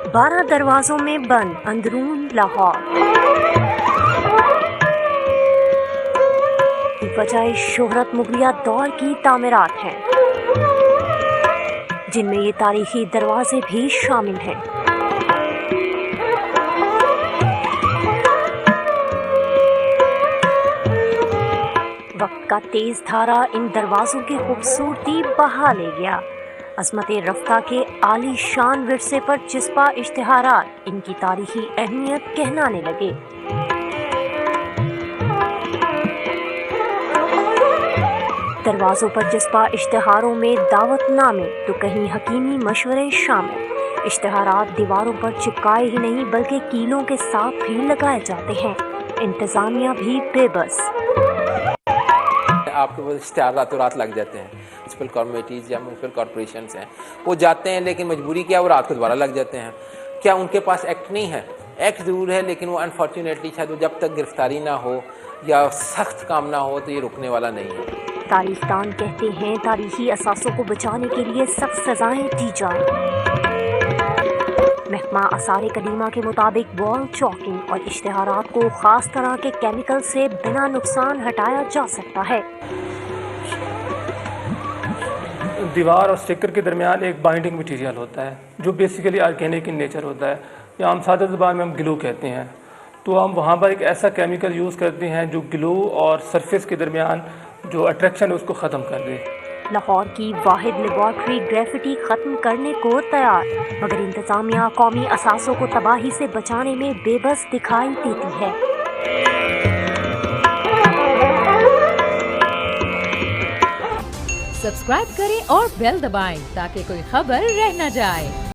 12 दरवाजों में बंद अंदरून लाहौर की वजह शोहरत मुगलिया दौर की तामीरात हैं, जिनमें ये तारीखी दरवाजे भी शामिल हैं। वक्त का तेज धारा इन दरवाजों की खूबसूरती बहा ले गया। अज़मत रफ्ता के आली शान विरसे पर चिस्पा इश्तिहारात इनकी तारीखी अहमियत कहलाने लगे। दरवाज़ों पर चिस्पा इश्तिहारों में दावतनामे तो कहीं हकीमी मशवरे शामिल। इश्तिहारात दीवारों पर चिपकाए ही नहीं बल्कि कीलों के साथ भी लगाए जाते हैं। इंतज़ामिया भी बेबस। आपके वो इश्तिहार रातों रात लग जाते हैं। म्यूनसिपल कमेटीज़ या म्यूनसिपल कॉरपोरेशंस हैं, वो जाते हैं लेकिन मजबूरी क्या, वो रात को दोबारा लग जाते हैं। क्या उनके पास एक्ट नहीं है? एक्ट ज़रूर है, लेकिन वो अनफॉर्चुनेटली शायद जब तक गिरफ्तारी ना हो या सख्त काम ना हो तो ये रुकने वाला नहीं है। तारीखदान कहते हैं तारीखी असासों को बचाने के लिए सख्त सजाएं दी जाएं। महकमा आसार कदीमा के मुताबिक वॉल चॉकिंग और इश्तिहारात को खास तरह के केमिकल से बिना नुकसान हटाया जा सकता है। दीवार और स्टिकर के दरमियान एक बाइंडिंग मटेरियल होता है जो बेसिकली ऑर्गेनिक इन नेचर होता है, या हम सादा ज़बान में हम ग्लू कहते हैं। तो हम वहाँ पर एक ऐसा केमिकल यूज़ करते हैं जो ग्लू और सरफेस के दरमियान जो अट्रैक्शन है उसको ख़त्म कर दे। लाहौर की वाहिद लेबॉर्ट्री ग्रेफिटी ख़त्म करने को तैयार, मगर इंतज़ामिया कौमी असासों को तबाही से बचाने में बेबस दिखाई देती है। सब्सक्राइब करें और बेल दबाएं ताकि कोई खबर रह न जाए।